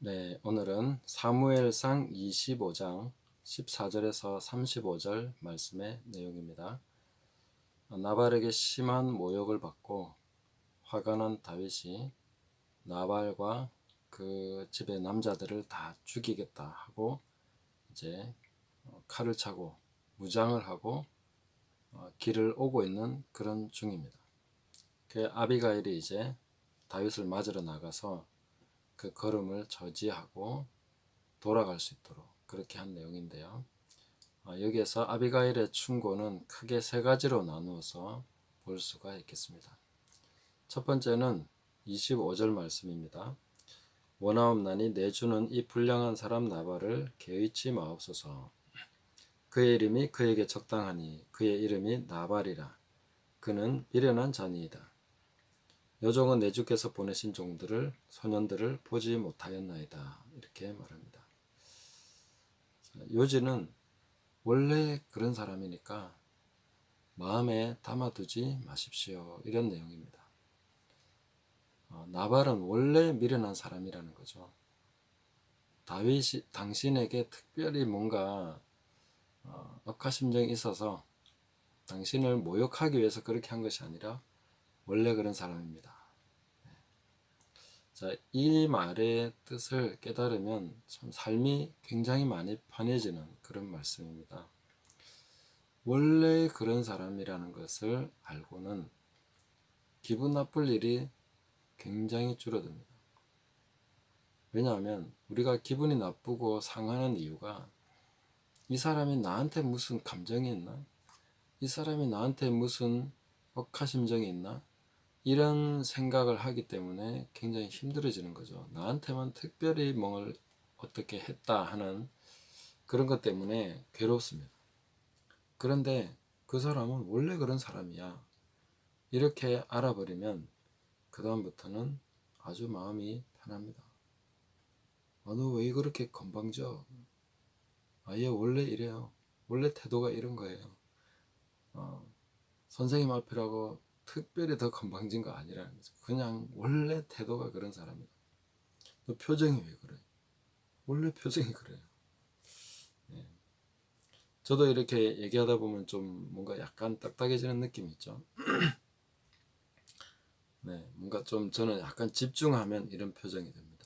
네, 오늘은 사무엘상 25장 14절에서 35절 말씀의 내용입니다. 나발에게 심한 모욕을 받고 화가 난 다윗이 나발과 그 집의 남자들을 다 죽이겠다 하고 이제 칼을 차고 무장을 하고 길을 오고 있는 그런 중입니다. 그 아비가일이 이제 다윗을 맞으러 나가서 그 걸음을 저지하고 돌아갈 수 있도록 그렇게 한 내용인데요. 여기에서 아비가일의 충고는 크게 세 가지로 나누어서 볼 수가 있겠습니다. 첫 번째는 25절 말씀입니다. 원하옵나니 내 주는 이 불량한 사람 나발을 개의치 마옵소서. 그의 이름이 그에게 적당하니 그의 이름이 나발이라. 그는 미련한 자니이다. 여종은 내 주께서 보내신 종들을 소년들을 보지 못하였나이다. 이렇게 말합니다. 요지는 원래 그런 사람이니까 마음에 담아두지 마십시오. 이런 내용입니다. 나발은 원래 미련한 사람이라는 거죠. 다윗이 당신에게 특별히 뭔가 억하심정이 있어서 당신을 모욕하기 위해서 그렇게 한 것이 아니라 원래 그런 사람입니다. 자, 이 말의 뜻을 깨달으면 참 삶이 굉장히 많이 편해지는 그런 말씀입니다. 원래 그런 사람이라는 것을 알고는 기분 나쁠 일이 굉장히 줄어듭니다. 왜냐하면 우리가 기분이 나쁘고 상하는 이유가 이 사람이 나한테 무슨 감정이 있나? 이 사람이 나한테 무슨 억하심정이 있나? 이런 생각을 하기 때문에 굉장히 힘들어지는 거죠. 나한테만 특별히 뭘 어떻게 했다 하는 그런 것 때문에 괴롭습니다. 그런데 그 사람은 원래 그런 사람이야. 이렇게 알아버리면 그 다음부터는 아주 마음이 편합니다. 너 왜 그렇게 건방져? 얘 원래 이래요. 원래 태도가 이런 거예요. 선생님 앞이라고 특별히 더 건방진 거 아니라는 거죠. 그냥 원래 태도가 그런 사람이다. 너 표정이 왜 그래? 원래 표정이 그래요. 네. 저도 이렇게 얘기하다 보면 좀 뭔가 약간 딱딱해지는 느낌이 있죠. 네, 뭔가 좀 저는 약간 집중하면 이런 표정이 됩니다.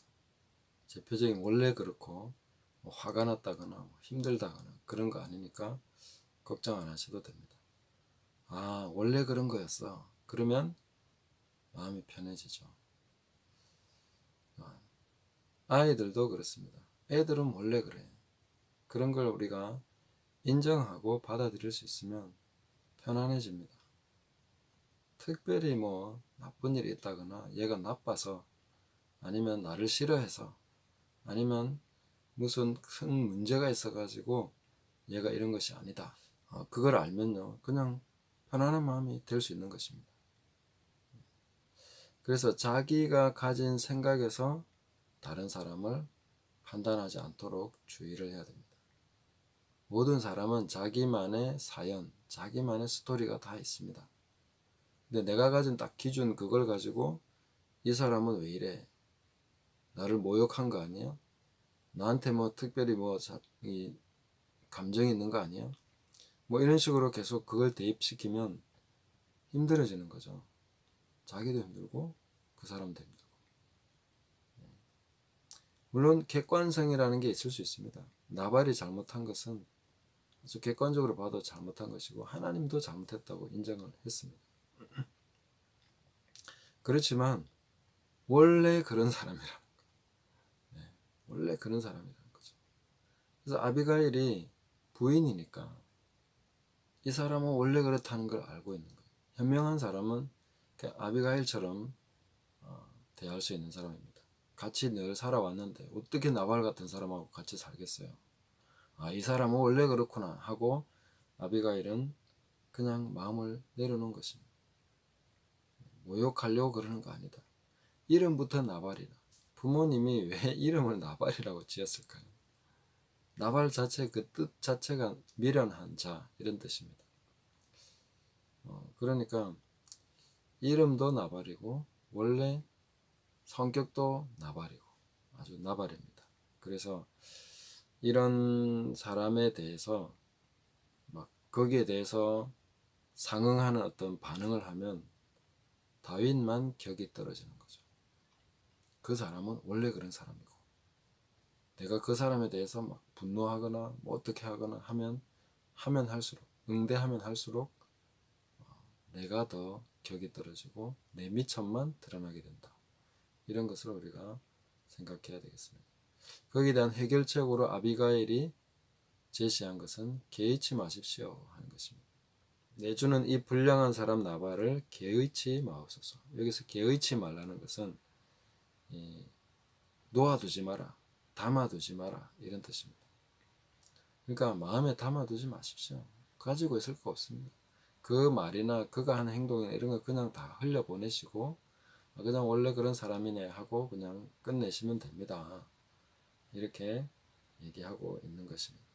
제 표정이 원래 그렇고 뭐 화가 났다거나 뭐 힘들다거나 그런 거 아니니까 걱정 안 하셔도 됩니다. 원래 그런 거였어. 그러면 마음이 편해지죠. 아이들도 그렇습니다. 애들은 원래 그래. 그런 걸 우리가 인정하고 받아들일 수 있으면 편안해집니다. 특별히 뭐 나쁜 일이 있다거나 얘가 나빠서 아니면 나를 싫어해서 아니면 무슨 큰 문제가 있어가지고 얘가 이런 것이 아니다. 그걸 알면요. 그냥 편안한 마음이 될 수 있는 것입니다. 그래서 자기가 가진 생각에서 다른 사람을 판단하지 않도록 주의를 해야 됩니다. 모든 사람은 자기만의 사연, 자기만의 스토리가 다 있습니다. 근데 내가 가진 딱 기준 그걸 가지고 이 사람은 왜 이래? 나를 모욕한 거 아니야? 나한테 뭐 특별히 이 감정이 있는 거 아니야? 뭐 이런 식으로 계속 그걸 대입시키면 힘들어지는 거죠. 자기도 힘들고 그 사람도 힘들고. 물론 객관성이라는 게 있을 수 있습니다. 나발이 잘못한 것은 아주 객관적으로 봐도 잘못한 것이고 하나님도 잘못했다고 인정을 했습니다. 그렇지만 원래 그런 사람이라는 거. 네, 원래 그런 사람이라는 거죠. 그래서 아비가일이 부인이니까 이 사람은 원래 그렇다는 걸 알고 있는 거예요. 현명한 사람은 아비가일처럼 대할 수 있는 사람입니다. 같이 늘 살아왔는데 어떻게 나발 같은 사람하고 같이 살겠어요. 이 사람은 원래 그렇구나 하고 아비가일은 그냥 마음을 내려놓은 것입니다. 모욕하려고 그러는 거 아니다. 이름부터 나발이다. 부모님이 왜 이름을 나발이라고 지었을까요? 나발 자체 그 뜻 자체가 미련한 자 이런 뜻입니다. 그러니까 이름도 나발이고 원래 성격도 나발이고 아주 나발입니다. 그래서 이런 사람에 대해서 막 거기에 대해서 상응하는 어떤 반응을 하면 다윗만 격이 떨어지는 거죠. 그 사람은 원래 그런 사람이고, 내가 그 사람에 대해서 막 분노하거나 뭐 어떻게 하거나 하면 할수록, 응대하면 할수록 내가 더 격이 떨어지고 내 미천만 드러나게 된다. 이런 것을 우리가 생각해야 되겠습니다. 거기에 대한 해결책으로 아비가일이 제시한 것은 개의치 마십시오 하는 것입니다. 내주는 이 불량한 사람 나발을 개의치 마옵소서. 여기서 개의치 말라는 것은 놓아두지 마라, 담아두지 마라, 이런 뜻입니다. 그러니까 마음에 담아두지 마십시오. 가지고 있을 거 없습니다. 그 말이나 그가 하는 행동이나 이런 거 그냥 다 흘려보내시고 그냥 원래 그런 사람이네 하고 그냥 끝내시면 됩니다. 이렇게 얘기하고 있는 것입니다.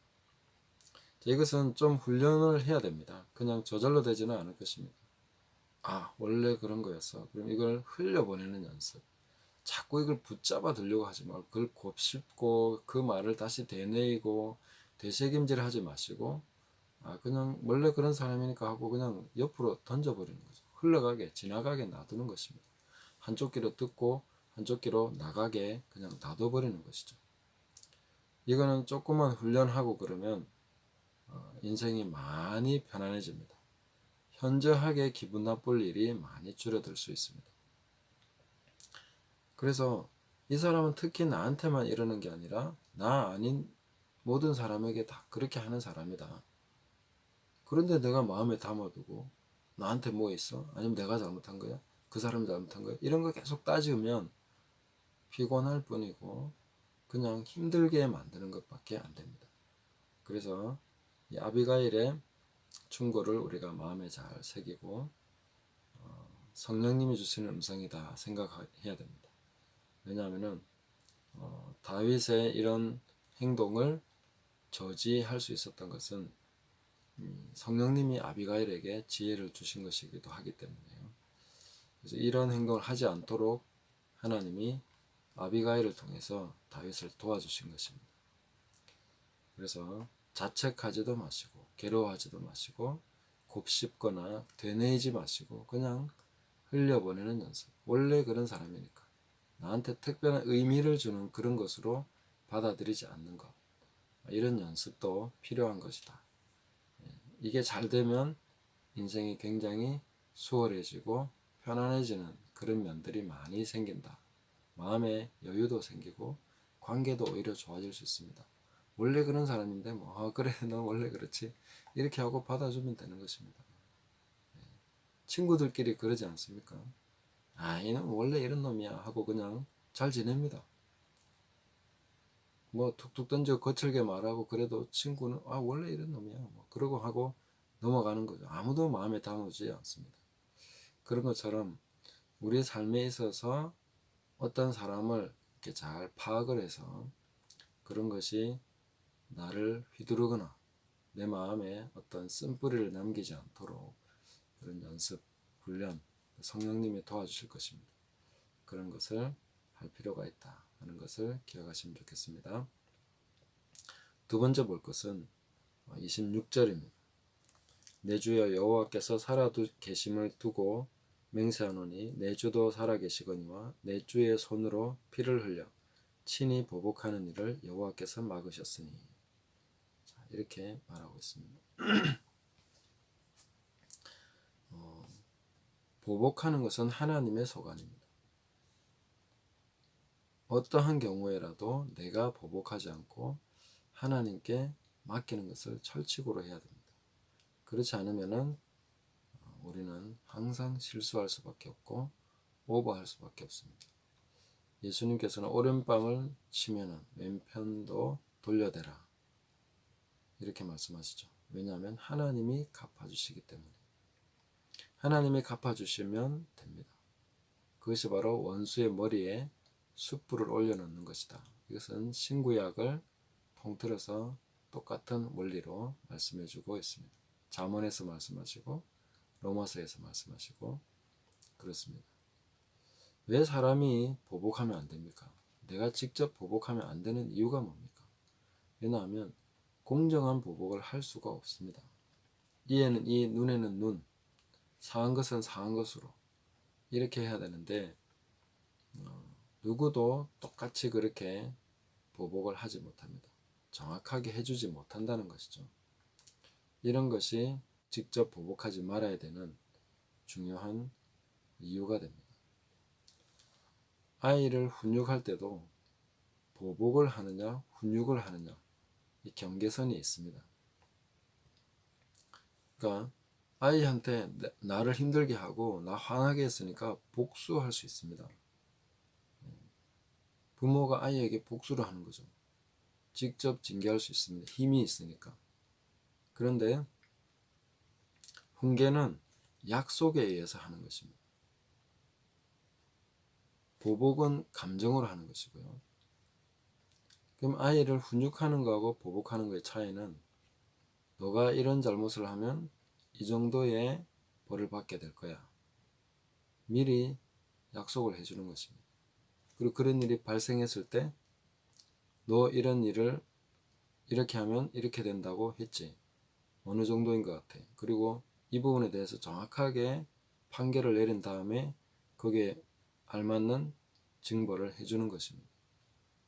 이것은 좀 훈련을 해야 됩니다. 그냥 저절로 되지는 않을 것입니다. 원래 그런 거였어. 그럼 이걸 흘려보내는 연습. 자꾸 이걸 붙잡아 들려고 하지 말고 그걸 곱씹고 그 말을 다시 되뇌이고 되새김질 하지 마시고 그냥 원래 그런 사람이니까 하고 그냥 옆으로 던져버리는 거죠. 흘러가게 지나가게 놔두는 것입니다. 한쪽 귀로 듣고 한쪽 귀로 나가게 그냥 놔둬버리는 것이죠. 이거는 조금만 훈련하고 그러면 인생이 많이 편안해집니다. 현저하게 기분 나쁠 일이 많이 줄어들 수 있습니다. 그래서 이 사람은 특히 나한테만 이러는 게 아니라 나 아닌 모든 사람에게 다 그렇게 하는 사람이다. 그런데 내가 마음에 담아두고 나한테 뭐 있어? 아니면 내가 잘못한 거야? 그 사람이 잘못한 거야? 이런 거 계속 따지면 피곤할 뿐이고 그냥 힘들게 만드는 것밖에 안 됩니다. 그래서 이 아비가일의 충고를 우리가 마음에 잘 새기고 성령님이 주시는 음성이다 생각해야 됩니다. 왜냐하면 다윗의 이런 행동을 저지할 수 있었던 것은 성령님이 아비가일에게 지혜를 주신 것이기도 하기 때문에요. 그래서 이런 행동을 하지 않도록 하나님이 아비가일을 통해서 다윗을 도와주신 것입니다. 그래서 자책하지도 마시고 괴로워하지도 마시고 곱씹거나 되뇌이지 마시고 그냥 흘려보내는 연습. 원래 그런 사람이니까 나한테 특별한 의미를 주는 그런 것으로 받아들이지 않는 것. 이런 연습도 필요한 것이다. 이게 잘 되면 인생이 굉장히 수월해지고 편안해지는 그런 면들이 많이 생긴다. 마음의 여유도 생기고 관계도 오히려 좋아질 수 있습니다. 원래 그런 사람인데 그래 넌 원래 그렇지 이렇게 하고 받아주면 되는 것입니다. 친구들끼리 그러지 않습니까? 얘는 원래 이런 놈이야 하고 그냥 잘 지냅니다. 뭐 툭툭 던져 거칠게 말하고 그래도 친구는 원래 이런 놈이야 그러고 하고 넘어가는 거죠. 아무도 마음에 담아오지 않습니다. 그런 것처럼 우리 삶에 있어서 어떤 사람을 이렇게 잘 파악을 해서 그런 것이 나를 휘두르거나 내 마음에 어떤 쓴뿌리를 남기지 않도록 그런 연습, 훈련, 성령님이 도와주실 것입니다. 그런 것을 할 필요가 있다 하는 것을 기억하시면 좋겠습니다. 두 번째 볼 것은 26절입니다. 내 주여 여호와께서 살아계심을 두고 맹세하노니 내 주도 살아계시거니와 내 주의 손으로 피를 흘려 친히 보복하는 일을 여호와께서 막으셨으니. 이렇게 말하고 있습니다. 보복하는 것은 하나님의 소관입니다. 어떠한 경우에라도 내가 보복하지 않고 하나님께 맡기는 것을 철칙으로 해야 됩니다. 그렇지 않으면은 우리는 항상 실수할 수밖에 없고 오버할 수밖에 없습니다. 예수님께서는 오른밤을 치면은 왼편도 돌려대라 이렇게 말씀하시죠. 왜냐하면 하나님이 갚아주시기 때문에. 하나님이 갚아주시면 됩니다. 그것이 바로 원수의 머리에 숯불을 올려놓는 것이다. 이것은 신구약을 통틀어서 똑같은 원리로 말씀해주고 있습니다. 잠언에서 말씀하시고 로마서에서 말씀하시고 그렇습니다. 왜 사람이 보복하면 안 됩니까? 내가 직접 보복하면 안 되는 이유가 뭡니까? 왜냐하면 공정한 보복을 할 수가 없습니다. 이에는 이, 눈에는 눈, 상한 것은 상한 것으로 이렇게 해야 되는데 누구도 똑같이 그렇게 보복을 하지 못합니다. 정확하게 해주지 못한다는 것이죠. 이런 것이 직접 보복하지 말아야 되는 중요한 이유가 됩니다. 아이를 훈육할 때도 보복을 하느냐 훈육을 하느냐 이 경계선이 있습니다. 그러니까 아이한테 나를 힘들게 하고 나 화나게 했으니까 복수할 수 있습니다. 부모가 아이에게 복수를 하는 거죠. 직접 징계할 수 있습니다. 힘이 있으니까. 그런데 훈계는 약속에 의해서 하는 것입니다. 보복은 감정으로 하는 것이고요. 그럼 아이를 훈육하는 거하고 보복하는 거의 차이는 너가 이런 잘못을 하면 이 정도의 벌을 받게 될 거야. 미리 약속을 해주는 것입니다. 그리고 그런 일이 발생했을 때 너 이런 일을 이렇게 하면 이렇게 된다고 했지. 어느 정도인 것 같아. 그리고 이 부분에 대해서 정확하게 판결을 내린 다음에 거기에 알맞는 징벌을 해주는 것입니다.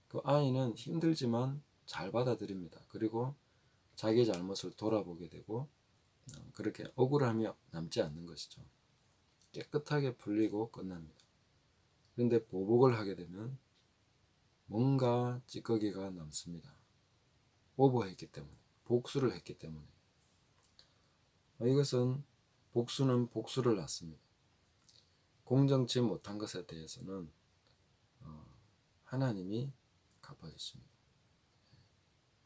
그 아이는 힘들지만 잘 받아들입니다. 그리고 자기 잘못을 돌아보게 되고 그렇게 억울함이 남지 않는 것이죠. 깨끗하게 풀리고 끝납니다. 그런데 보복을 하게 되면 뭔가 찌꺼기가 남습니다. 오버했기 때문에, 복수를 했기 때문에. 이것은 복수는 복수를 낳습니다. 공정치 못한 것에 대해서는 하나님이 갚아주십니다.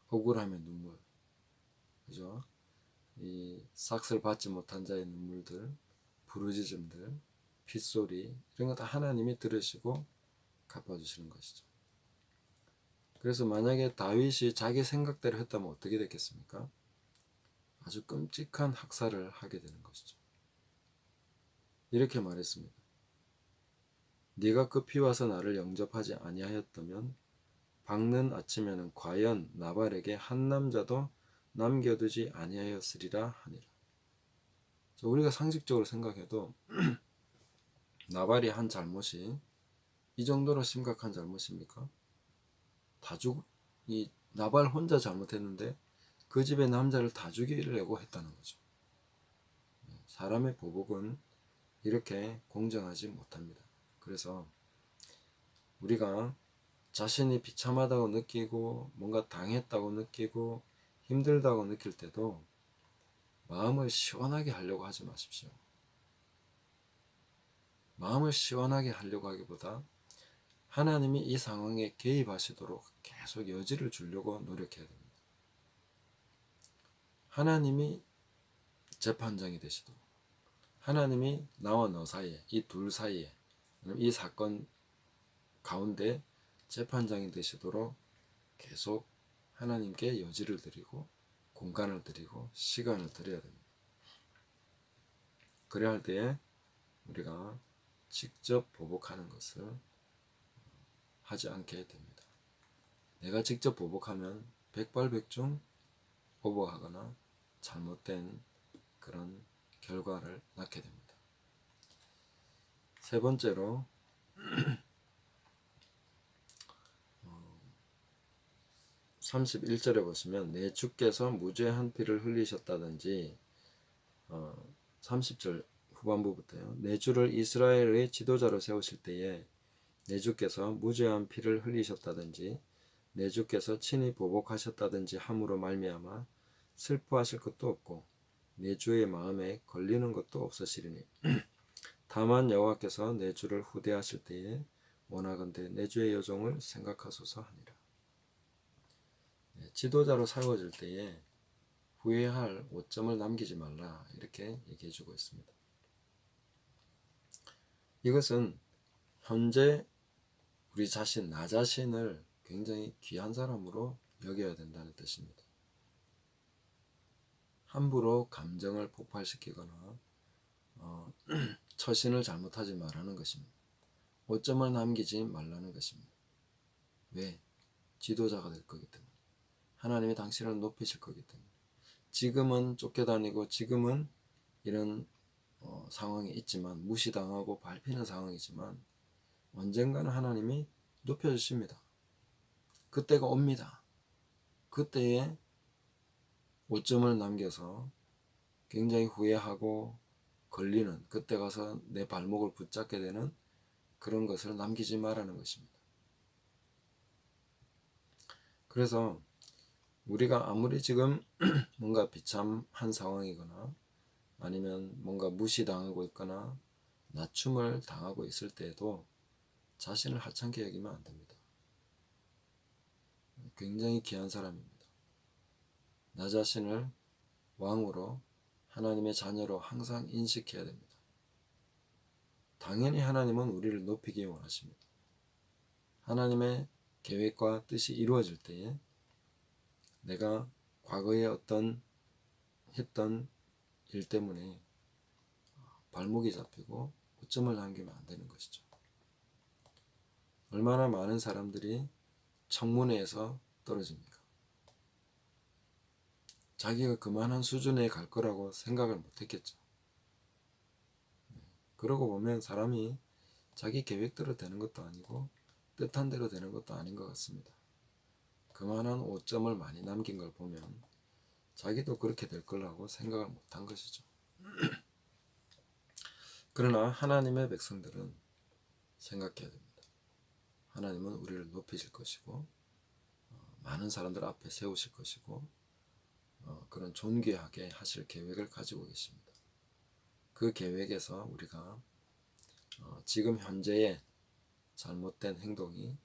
억울함의 눈물, 그죠? 이 삭슬 받지 못한 자의 눈물들, 부르짖음들, 핏소리 이런 거 다 하나님이 들으시고 갚아주시는 것이죠. 그래서 만약에 다윗이 자기 생각대로 했다면 어떻게 됐겠습니까? 아주 끔찍한 학살을 하게 되는 것이죠. 이렇게 말했습니다. 네가 급히 와서 나를 영접하지 아니하였다면 밝는 아침에는 과연 나발에게 한 남자도 남겨두지 아니하였으리라 하니라. 우리가 상식적으로 생각해도 나발이 한 잘못이 이 정도로 심각한 잘못입니까? 이 나발 혼자 잘못했는데 그 집의 남자를 다 죽이려고 했다는 거죠. 사람의 보복은 이렇게 공정하지 못합니다. 그래서 우리가 자신이 비참하다고 느끼고 뭔가 당했다고 느끼고 힘들다고 느낄 때도 마음을 시원하게 하려고 하지 마십시오. 마음을 시원하게 하려고 하기보다 하나님이 이 상황에 개입하시도록 계속 여지를 주려고 노력해야 됩니다. 하나님이 재판장이 되시도록, 하나님이 나와 너 사이에, 이 둘 사이에, 이 사건 가운데 재판장이 되시도록 계속 하나님께 여지를 드리고 공간을 드리고 시간을 드려야 됩니다. 그래야 할 때에 우리가 직접 보복하는 것을 하지 않게 됩니다. 내가 직접 보복하면 백발백중 오버하거나 잘못된 그런 결과를 낳게 됩니다. 세 번째로 31절에 보시면 내 주께서 무죄한 피를 흘리셨다든지 30절 후반부부터요. 내 주를 이스라엘의 지도자로 세우실 때에 내 주께서 무죄한 피를 흘리셨다든지 내 주께서 친히 보복하셨다든지 함으로 말미암아 슬퍼하실 것도 없고 내 주의 마음에 걸리는 것도 없으시리니 다만 여호와께서 내 주를 후대하실 때에 원하건대 내 주의 여종을 생각하소서 하니라. 지도자로 세워질 때에 후회할 오점을 남기지 말라 이렇게 얘기해 주고 있습니다. 이것은 현재 우리 자신, 나 자신을 굉장히 귀한 사람으로 여겨야 된다는 뜻입니다. 함부로 감정을 폭발시키거나 처신을 잘못하지 말라는 것입니다. 오점을 남기지 말라는 것입니다. 왜? 지도자가 될 거기 때문에. 하나님이 당신을 높이실 거기 때문에. 지금은 쫓겨다니고 지금은 이런 상황이 있지만, 무시당하고 밟히는 상황이지만, 언젠가는 하나님이 높여주십니다. 그때가 옵니다. 그때에 오점을 남겨서 굉장히 후회하고 걸리는, 그때 가서 내 발목을 붙잡게 되는 그런 것을 남기지 말라는 것입니다. 그래서 우리가 아무리 지금 뭔가 비참한 상황이거나 아니면 뭔가 무시당하고 있거나 낮춤을 당하고 있을 때에도 자신을 하찮게 여기면 안 됩니다. 굉장히 귀한 사람입니다. 나 자신을 왕으로, 하나님의 자녀로 항상 인식해야 됩니다. 당연히 하나님은 우리를 높이기 원하십니다. 하나님의 계획과 뜻이 이루어질 때에 내가 과거에 어떤 했던 일 때문에 발목이 잡히고 오점을 남기면 안 되는 것이죠. 얼마나 많은 사람들이 청문회에서 떨어집니까? 자기가 그만한 수준에 갈 거라고 생각을 못했겠죠. 그러고 보면 사람이 자기 계획대로 되는 것도 아니고 뜻한 대로 되는 것도 아닌 것 같습니다. 그만한 오점을 많이 남긴 걸 보면 자기도 그렇게 될 거라고 생각을 못한 것이죠. 그러나 하나님의 백성들은 생각해야 됩니다. 하나님은 우리를 높이실 것이고 많은 사람들 앞에 세우실 것이고 그런 존귀하게 하실 계획을 가지고 계십니다. 그 계획에서 우리가 지금 현재의 잘못된 행동이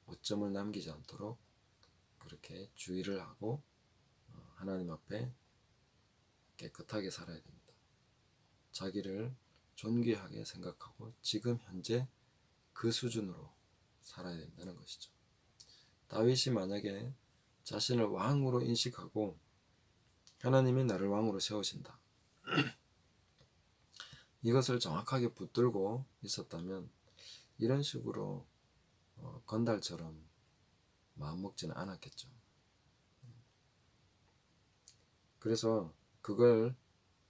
오점을 남기지 않도록 그렇게 주의를 하고 하나님 앞에 깨끗하게 살아야 됩니다. 자기를 존귀하게 생각하고 지금 현재 그 수준으로 살아야 된다는 것이죠. 다윗이 만약에 자신을 왕으로 인식하고 하나님이 나를 왕으로 세우신다, 이것을 정확하게 붙들고 있었다면 이런 식으로 건달처럼 마음먹지는 않았겠죠. 그래서 그걸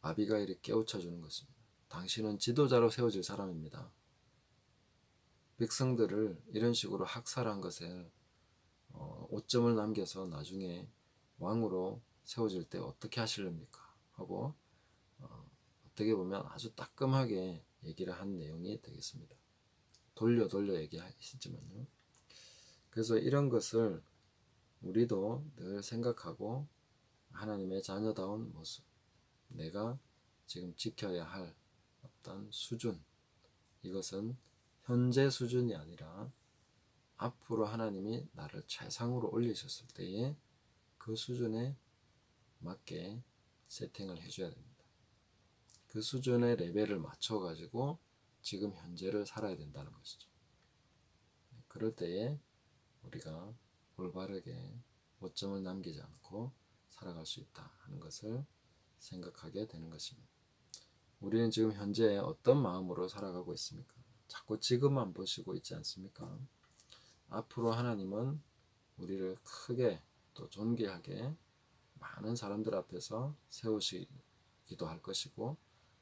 아비가일이 깨우쳐 주는 것입니다. 당신은 지도자로 세워질 사람입니다. 백성들을 이런 식으로 학살한 것에 오점을 남겨서 나중에 왕으로 세워질 때 어떻게 하실랍니까? 하고 어떻게 보면 아주 따끔하게 얘기를 한 내용이 되겠습니다. 돌려 얘기하시지만요. 그래서 이런 것을 우리도 늘 생각하고 하나님의 자녀다운 모습, 내가 지금 지켜야 할 어떤 수준, 이것은 현재 수준이 아니라 앞으로 하나님이 나를 최상으로 올리셨을 때에 그 수준에 맞게 세팅을 해줘야 됩니다. 그 수준의 레벨을 맞춰가지고 지금 현재를 살아야 된다는 것이죠. 그럴 때에 우리가 올바르게 오점을 남기지 않고 살아갈 수 있다 하는 것을 생각하게 되는 것입니다. 우리는 지금 현재 어떤 마음으로 살아가고 있습니까? 자꾸 지금만 보시고 있지 않습니까? 앞으로 하나님은 우리를 크게 또 존귀하게 많은 사람들 앞에서 세우시기도 할 것이고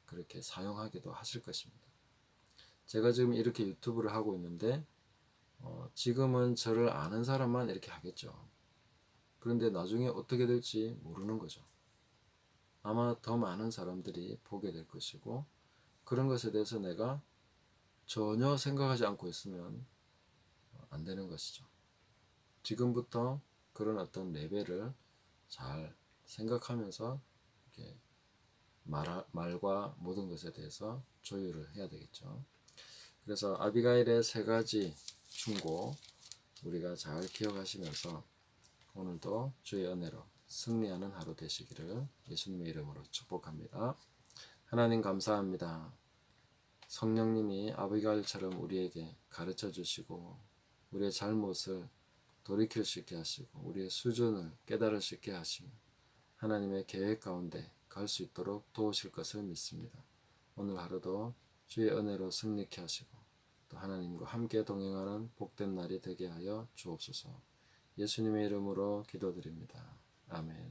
그렇게 사용하기도 하실 것입니다. 제가 지금 이렇게 유튜브를 하고 있는데 지금은 저를 아는 사람만 이렇게 하겠죠. 그런데 나중에 어떻게 될지 모르는 거죠. 아마 더 많은 사람들이 보게 될 것이고 그런 것에 대해서 내가 전혀 생각하지 않고 있으면 안 되는 것이죠. 지금부터 그런 어떤 레벨을 잘 생각하면서 이렇게 말과 모든 것에 대해서 조율을 해야 되겠죠. 그래서 아비가일의 세 가지 충고 우리가 잘 기억하시면서 오늘도 주의 은혜로 승리하는 하루 되시기를 예수님의 이름으로 축복합니다. 하나님 감사합니다. 성령님이 아비가일처럼 우리에게 가르쳐 주시고 우리의 잘못을 돌이킬 수 있게 하시고 우리의 수준을 깨달을 수 있게 하시며 하나님의 계획 가운데 갈 수 있도록 도우실 것을 믿습니다. 오늘 하루도 주의 은혜로 승리케 하시고 또 하나님과 함께 동행하는 복된 날이 되게 하여 주옵소서. 예수님의 이름으로 기도드립니다. 아멘.